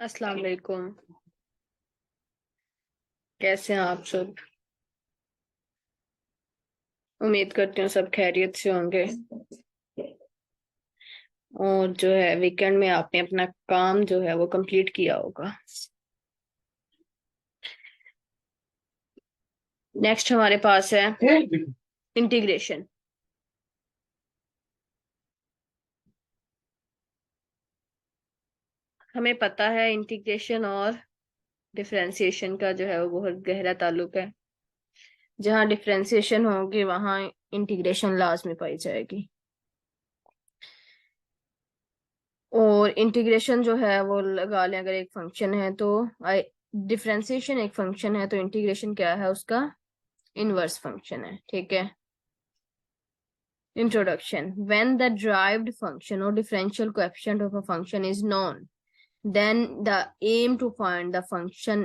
अस्सलाम वालेकुम। कैसे हैं आप सब? उम्मीद करती हूँ सब खैरियत से होंगे। और जो है वीकेंड में आपने अपना काम जो है वो कंप्लीट किया होगा। नेक्स्ट हमारे पास है इंटीग्रेशन। हमें पता है इंटीग्रेशन और डिफरेंशिएशन का जो है वो बहुत गहरा ताल्लुक है। जहाँ डिफरेंशिएशन होगी वहाँ इंटीग्रेशन लाजमी पाई जाएगी। और इंटीग्रेशन जो है वो लगा लें, अगर एक फंक्शन है तो डिफरेंशिएशन एक फंक्शन है तो इंटीग्रेशन क्या है, उसका इनवर्स फंक्शन है। ठीक है। Introduction. When the derived function or differential coefficient of a function is known, then the aim to find the function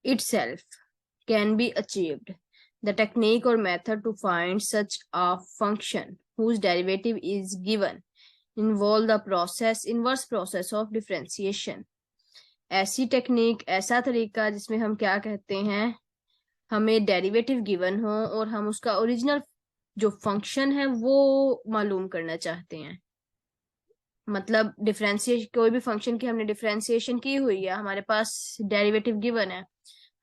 itself can be achieved. The technique or method to find such a function whose derivative is given involve the inverse process of differentiation. ऐसी technique, ऐसा तरीका जिसमें हम क्या कहते हैं, हमें derivative given हो और हम उसका ओरिजिनल जो फंक्शन है वो मालूम करना चाहते हैं। मतलब डिफरेंशिएशन, कोई भी फंक्शन की हमने डिफरेंशिएशन की हुई है, हमारे पास डेरिवेटिव गिवन है,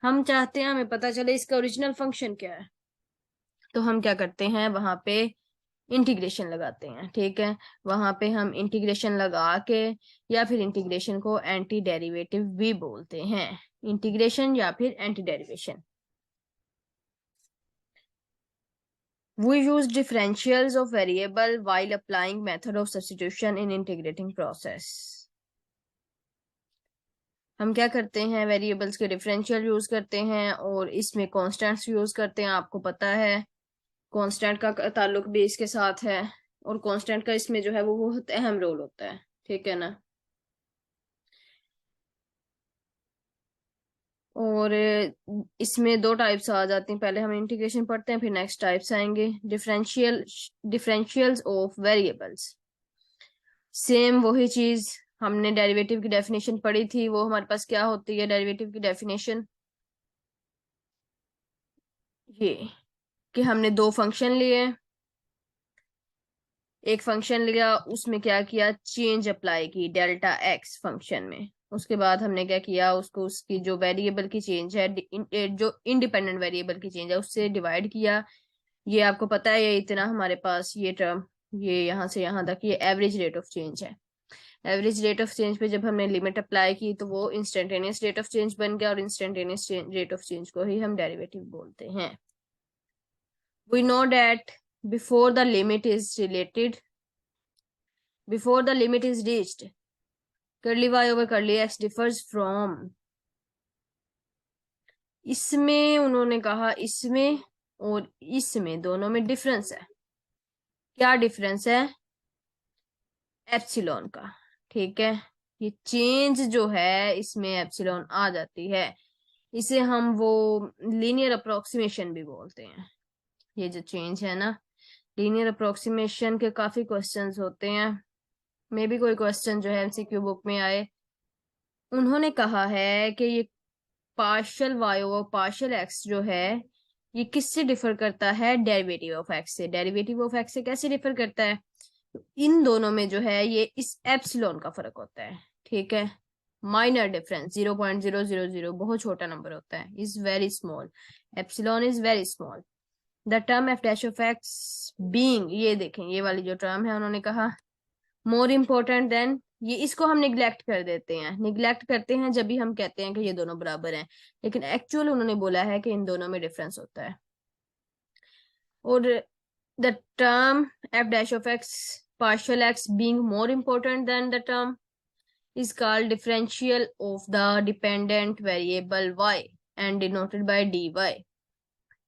हम चाहते हैं हमें पता चले इसका ओरिजिनल फंक्शन क्या है, तो हम क्या करते हैं, वहां पे इंटीग्रेशन लगाते हैं। ठीक है। वहां पे हम इंटीग्रेशन लगा के, या फिर इंटीग्रेशन को एंटी डेरिवेटिव भी बोलते हैं, इंटीग्रेशन या फिर anti derivation. We use differentials of variable while applying method of substitution in integrating process. हम क्या करते हैं, वेरिएबल्स के डिफरेंशियल यूज करते हैं और इसमें कॉन्स्टेंट्स यूज करते हैं। आपको पता है कॉन्स्टेंट का ताल्लुक भी इसके साथ है, और कॉन्स्टेंट का इसमें जो है वो बहुत अहम रोल होता है। ठीक है ना। और इसमें दो टाइप्स आ जाती हैं, पहले हम इंटीग्रेशन पढ़ते हैं फिर नेक्स्ट टाइप्स आएंगे। डिफरेंशियल्स ऑफ वेरिएबल्स, सेम वही चीज हमने डेरिवेटिव की डेफिनेशन पढ़ी थी, वो हमारे पास क्या होती है डेरिवेटिव की डेफिनेशन, ये कि हमने दो फंक्शन लिए, एक फंक्शन लिया उसमें क्या किया, चेंज अप्लाई की डेल्टा एक्स फंक्शन में, उसके बाद हमने क्या किया, उसको उसकी जो वेरिएबल की चेंज है, जो इंडिपेंडेंट वेरिएबल की चेंज है उससे डिवाइड किया। ये आपको पता है, ये इतना हमारे पास ये टर्म, ये यहाँ से यहाँ तक ये एवरेज रेट ऑफ चेंज है। एवरेज रेट ऑफ चेंज पे जब हमने लिमिट अप्लाई की तो वो इंस्टेंटेनियस रेट ऑफ चेंज बन गया, और इंस्टेंटेनियस रेट ऑफ चेंज को ही हम डेरिवेटिव बोलते हैं। We know that before the limit is related, before the limit is reached, curly y over curly x differs from, इसमें उन्होंने कहा इसमें और इसमें दोनों में डिफरेंस है। क्या डिफरेंस है, एप्सिलॉन का। ठीक है। ये चेंज जो है इसमें एप्सिलॉन आ जाती है, इसे हम वो लीनियर अप्रोक्सीमेशन भी बोलते हैं। ये जो चेंज है ना, लीनियर अप्रोक्सीमेशन के काफी क्वेश्चंस होते हैं, मे भी कोई क्वेश्चन जो है एमसीक्यू बुक में आए। उन्होंने कहा है कि ये पार्शियल वाई और पार्शियल एक्स जो है ये किससे डिफर करता है, डेरिवेटिव ऑफ एक्स से। डेरिवेटिव ऑफ एक्स से कैसे डिफर करता है, इन दोनों में जो है ये इस एप्सिलॉन का फर्क होता है। ठीक है। माइनर डिफरेंस 0.000, बहुत छोटा नंबर होता है, is very small, epsilon is very small. The term F dash of x being, ये देखें ये वाली जो टर्म है उन्होंने कहा मोर इम्पोर्टेंट देन, ये इसको हम निग्लेक्ट कर देते हैं, निग्लेक्ट करते हैं जब भी हम कहते हैं कि ये दोनों बराबर हैं, लेकिन एक्चुअल उन्होंने बोला है कि इन दोनों में डिफरेंस होता है। और the term F dash of x partial x being more important than the term is called differential of the dependent variable y and denoted by dy।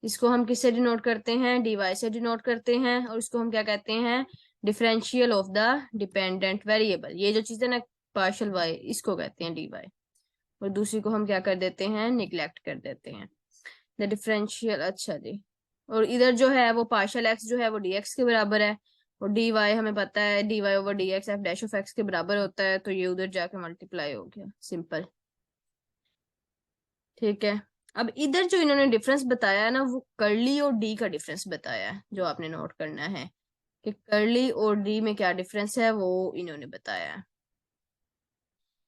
इसको हम किससे डिनोट करते हैं, dy से डिनोट करते हैं, और इसको हम क्या कहते हैं, differential of the dependent variable. ये जो चीज है ना पार्शियल y, इसको कहते हैं dy, और दूसरी को हम क्या कर देते हैं, निग्लेक्ट कर देते हैं। द डिफरेंशियल, अच्छा जी, और इधर जो है वो पार्शियल x जो है वो dx के बराबर है, और डी वाई हमें पता है D Y over D X F dash of X के बराबर होता है, तो ये उधर जाके मल्टीप्लाई हो गया, सिंपल। ठीक है। अब इधर जो इन्होंने डिफरेंस बताया है ना, वो कर्ली और डी का डिफरेंस बताया है, जो आपने नोट करना है कि कर्ली और डी में क्या डिफरेंस है, वो इन्होंने बताया है।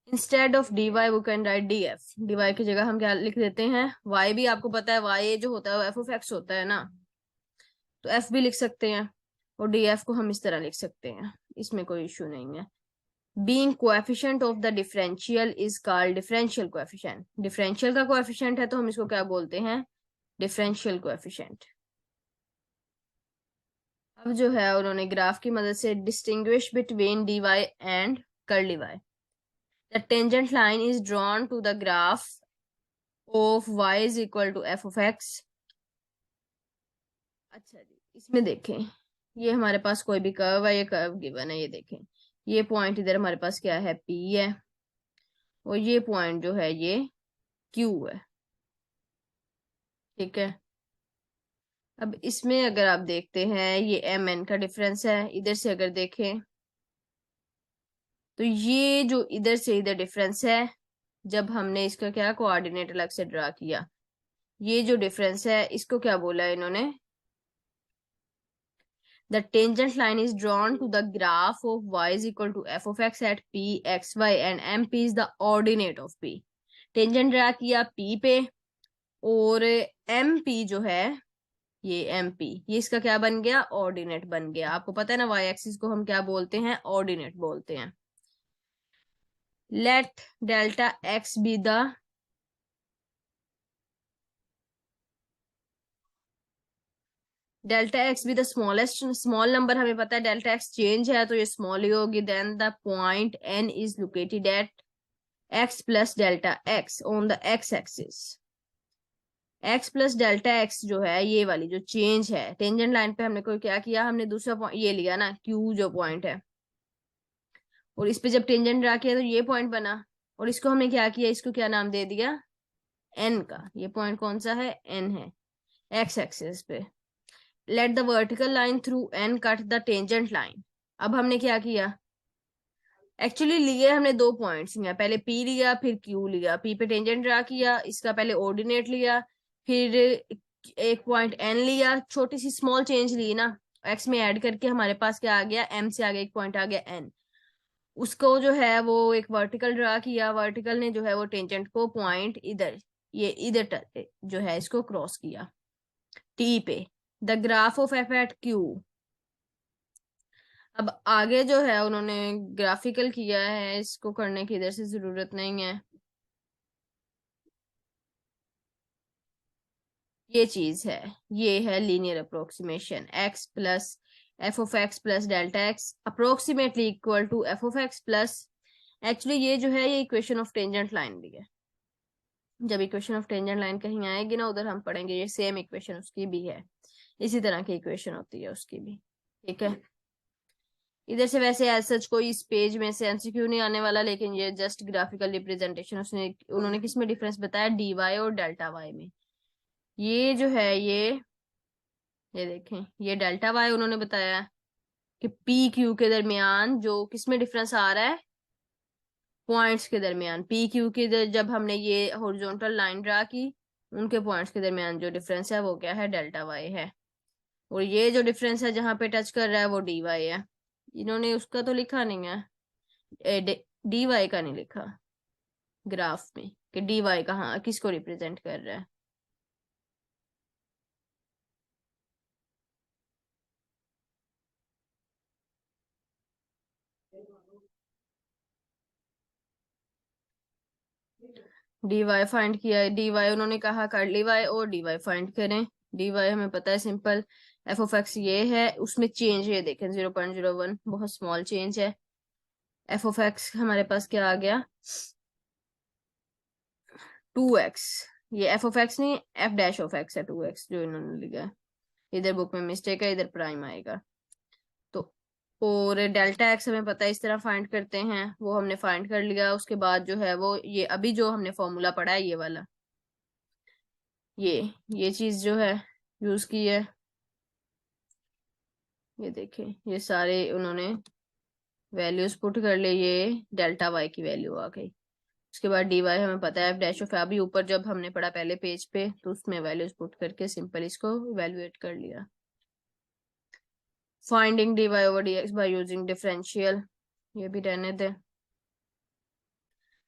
इंस्टेड ऑफ डी वाई वो can write D F, D Y की जगह हम क्या लिख देते हैं, वाई भी आपको पता है वाई जो होता है वो एफ ऑफ एक्स होता है ना, तो एफ भी लिख सकते हैं, और डी एफ को हम इस तरह लिख सकते हैं, इसमें कोई इश्यू नहीं है। Being coefficient of the differential is called differential coefficient, differential का कोएफिशिएंट है तो हम इसको क्या बोलते हैं, डिफरेंशियल कोएफिशिएंट। अब जो है उन्होंने ग्राफ की मदद से distinguish between D Y and curly Y. The tangent line is drawn to the graph of y is equal to F of X. अच्छा जी, इसमें देखें, ये हमारे पास कोई भी कर्व है, ये कर्व गिवन है, ये देखें, ये पॉइंट इधर हमारे पास क्या है, P है, और ये पॉइंट जो है ये Q है। ठीक है। अब इसमें अगर आप देखते हैं ये एम एन का डिफरेंस है, इधर से अगर देखें तो ये जो इधर से इधर डिफरेंस है, जब हमने इसका क्या कोऑर्डिनेट अलग से ड्रा किया, ये जो डिफरेंस है इसको क्या बोला है इन्होंने, the tangent line is drawn to the graph of y is equal to f of x at p x y and mp is the ordinate of p। Tangent draw किया p पे, और mp जो है ये mp, ये इसका क्या बन गया, ऑर्डिनेट बन गया। आपको पता है ना y एक्सिस को हम क्या बोलते हैं, ऑर्डिनेट बोलते हैं। Let delta x be the, delta x भी द स्मॉलेस्ट, स्मॉल नंबर हमें पता है डेल्टा एक्स चेंज है तो ये स्मॉल ही होगी। Then the point N is located at x plus delta x on the x axis. X plus delta x जो है ये वाली जो चेंज है टेंजेंट लाइन पे, हमने कोई क्या किया, हमने दूसरा पॉइंट ये लिया ना क्यू जो पॉइंट है, और इस पे जब टेंजेंट ड्रा किया तो ये पॉइंट बना, और इसको हमने क्या किया, इसको क्या नाम दे दिया, एन का। ये पॉइंट कौन सा है, एन है, एक्स एक्सिस पे। Let the vertical line through an cut the tangent line. अब हमने क्या किया, एक्चुअली लिए हमने दो पॉइंट्स लिया, पहले पी लिया फिर क्यू लिया, पी पे टेंजेंट ड्रा किया, इसका पहले ऑर्डिनेट लिया, फिर एक पॉइंट एन लिया, छोटी सी स्मॉल चेंज ली ना, एक्स में ऐड करके हमारे पास क्या आ गया, एम से आगे एक पॉइंट आ गया एन, उसको जो है वो एक वर्टिकल ड्रा किया, वर्टिकल ने जो है वो टेंजेंट को पॉइंट इधर, ये इधर जो है इसको क्रॉस किया टी पे। The graph of f at Q. अब आगे जो है उन्होंने ग्राफिकल किया है, इसको करने की इधर से जरूरत नहीं है, ये चीज है, ये है linear approximation, x plus f of x plus delta x approximately equal to F of x plus, actually ये जो है ये इक्वेशन ऑफ टेंजेंट लाइन भी है, जब इक्वेशन ऑफ टेंजेंट लाइन कहीं आएगी ना उधर हम पढ़ेंगे, ये सेम इक्वेशन उसकी भी है, इसी तरह की इक्वेशन होती है उसकी भी। ठीक है। इधर से वैसे एज सच कोई इस पेज में से एमसीक्यू नहीं आने वाला, लेकिन ये जस्ट ग्राफिकल रिप्रेजेंटेशन, उसने उन्होंने किस में डिफरेंस बताया, डी वाई और डेल्टा वाई में। ये जो है ये देखें, ये डेल्टा वाई उन्होंने बताया कि पी क्यू के दरमियान जो किस में डिफरेंस आ रहा है, पॉइंट्स के दरमियान, पी क्यू के जब हमने ये हॉरिजॉन्टल लाइन ड्रा की, उनके पॉइंट्स के दरमियान जो डिफरेंस है वो क्या है, डेल्टा वाई है, और ये जो डिफरेंस है जहां पे टच कर रहा है वो डी वाई है। इन्होंने उसका तो लिखा नहीं है, डी वाई का नहीं लिखा ग्राफ में कि डी वाई कहाँ किसको रिप्रेजेंट कर रहा है। डी वाई फाइंड किया है, डी वाई उन्होंने कहा कर्ली वाई और डी वाई फाइंड करें। डी वाई हमें पता है सिंपल, एफ ऑफ एक्स ये है, उसमें चेंज है देखें 0.01, बहुत स्मॉल चेंज है। एफ ऑफ एक्स हमारे पास क्या आ गया, 2x, ये एफ ऑफ एक्स नहीं एफ डैश ऑफ एक्स है, 2x जो इन्होंने लिखा है, इधर बुक में मिस्टेक है, इधर प्राइम आएगा। तो और डेल्टा एक्स हमें पता है इस तरह फाइंड करते हैं, वो हमने फाइंड कर लिया। उसके बाद जो है वो ये अभी जो हमने फॉर्मूला पढ़ा है ये वाला, ये चीज जो है यूज की है, ये देखें, ये सारे उन्होंने वैल्यूज पुट कर ले, ये डेल्टा वाई की वैल्यू आ गई। उसके बाद डी वाई हमें पता है, एफ डैश ऑफ अभी ऊपर जब हमने पढ़ा पहले पेज पे, तो उसमें वैल्यूज पुट करके सिंपल इसको इवेल्युएट कर लिया। Finding d Y over D x by using differential, ये भी रहने दे।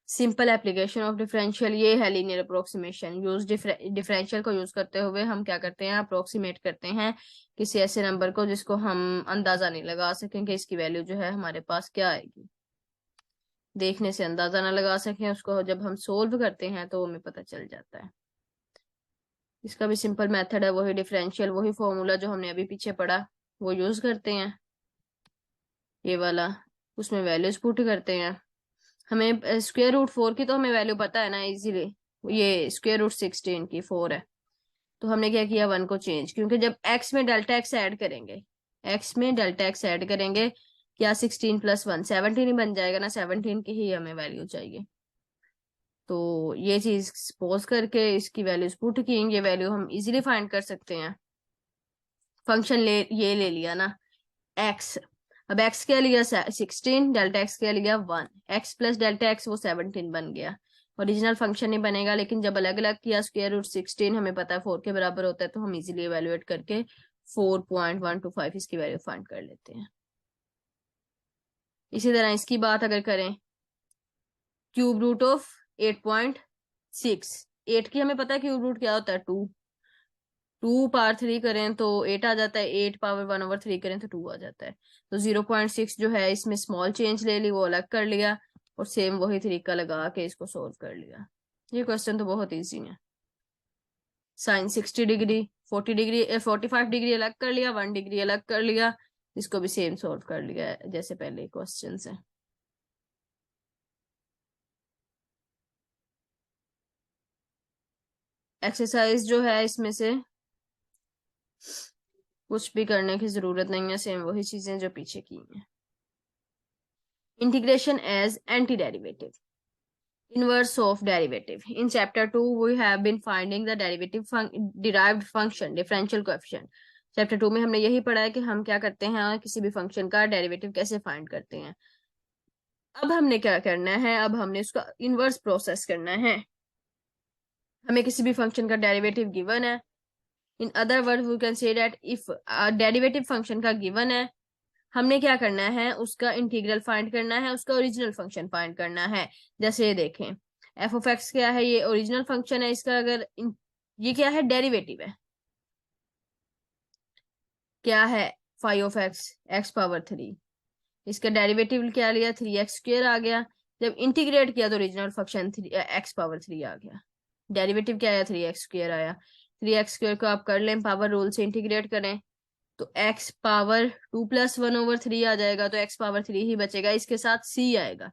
सिंपल एप्लीकेशन ऑफ डिफरेंशियल, ये है लीनियर अप्रोक्सीमेशन। यूज डिफरेंशियल को यूज करते हुए हम क्या करते हैं, अप्रोक्सीमेट करते हैं किसी ऐसे नंबर को जिसको हम अंदाजा नहीं लगा सकें कि इसकी वैल्यू जो है हमारे पास क्या आएगी। देखने से अंदाजा ना लगा सकें उसको, जब हम सोल्व करते हैं तो हमें पता चल जाता है। इसका भी सिंपल मेथड है, वही डिफरेंशियल, वही फॉर्मूला जो हमने अभी पीछे पढ़ा वो यूज करते हैं, ये वाला। उसमें वैल्यूज पुट करते हैं। हमें स्क्वायर रूट 4 की तो हमें वैल्यू पता है ना इजीली, ये स्क्वायर रूट 16 की 4 है। तो हमने क्या किया, 1 को चेंज, क्योंकि जब x में डेल्टा x ऐड करेंगे, x में डेल्टा x ऐड करेंगे, क्या 16 + 1 17 ही बन जाएगा ना, 17 की ही हमें वैल्यू चाहिए। तो ये चीज सपोज करके इसकी वैल्यूज पुट की, ये वैल्यू हम इजीली फाइंड कर सकते हैं। फंक्शन ये ले लिया ना x, अब x क्या लिया 16, डेल्टा x क्या लिया 1, x प्लस डेल्टा x वो 17 बन गया। ओरिजिनल फंक्शन नहीं बनेगा, लेकिन जब अलग अलग किया स्क्वायर रूट 16 हमें पता है 4 के बराबर होता है, तो हम इजीली इवेलुएट करके 4.125 इसकी वैल्यू फाइंड कर लेते हैं। इसी तरह इसकी बात अगर करें, क्यूब रूट ऑफ 8.6, 8 की हमें पता है क्यूब रूट क्या होता है 2, 2 पावर 3 करें तो 8 आ जाता है, 8 पावर 1/3 करें तो 2 आ जाता है। तो 0.6 जो है इसमें स्मॉल चेंज ले ली, वो अलग कर लिया, और सेम वही तरीका लगा के इसको सोल्व कर लिया। ये क्वेश्चन तो बहुत इजी है। साइन 60 डिग्री, 40 डिग्री 45 डिग्री अलग कर लिया, 1 डिग्री अलग कर लिया, इसको भी सेम सोल्व कर लिया जैसे पहले क्वेश्चन है। एक्सरसाइज जो है इसमें से कुछ भी करने की जरूरत नहीं है, सेम वही चीजें जो पीछे की हैं। Integration as anti derivative, inverse of derivative. In chapter 2 we have been finding the derived function differential coefficient. Chapter 2 में हमने यही पढ़ा है कि हम क्या करते हैं, किसी भी फंक्शन का डेरिवेटिव कैसे फाइंड करते हैं। अब हमने क्या करना है, अब हमने उसका इनवर्स प्रोसेस करना है। हमें किसी भी फंक्शन का डेरिवेटिव गिवन है, in other word we can say that if derivative function का गिवन है, हमने क्या करना है, उसका इंटीग्रल फाइंड करना है, उसका ओरिजिनल फंक्शन फाइंड करना है। जैसे ये देखें, एफ ऑफ एक्स क्या है, ये ओरिजिनल फंक्शन है इसका, अगर ये क्या है, डेरिवेटिव है, क्या है, five of x, x power 3, इसका डेरिवेटिव क्या लिया, 3x² आ गया। जब इंटीग्रेट किया तो ओरिजिनल फंक्शन एक्स पावर 3 आ गया, डेरिवेटिव क्या आया, 3x² आया। 3x² को आप कर लें, पावर रूल से इंटीग्रेट करें तो x पावर 2 + 1/3 आ जाएगा, तो x पावर 3 ही बचेगा, इसके साथ c आएगा,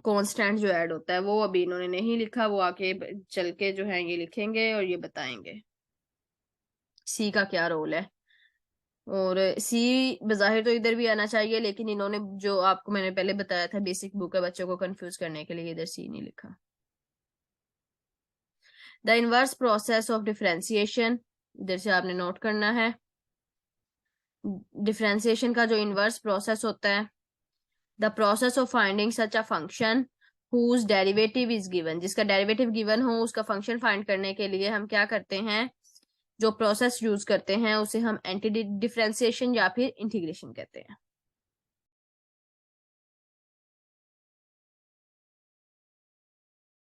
कांस्टेंट जो ऐड होता है, वो अभी इन्होंने नहीं लिखा, वो आके चल के जो है ये लिखेंगे और ये बताएंगे c का क्या रोल है। और c बजाहिर तो इधर भी आना चाहिए, लेकिन इन्होंने जो आपको मैंने पहले बताया था बेसिक बुक है, बच्चों को कंफ्यूज करने के लिए इधर c नहीं लिखा। The inverse process of differentiation, इधर से आपने नोट करना है, डिफरेंशिएशन का जो इनवर्स प्रोसेस होता है, the process of finding such a function whose derivative is given, जिसका डेरिवेटिव गिवन हो उसका फंक्शन फाइंड करने के लिए हम क्या करते हैं, जो प्रोसेस यूज करते हैं उसे हम एंटी डिफरेंशिएशन या फिर इंटीग्रेशन कहते हैं।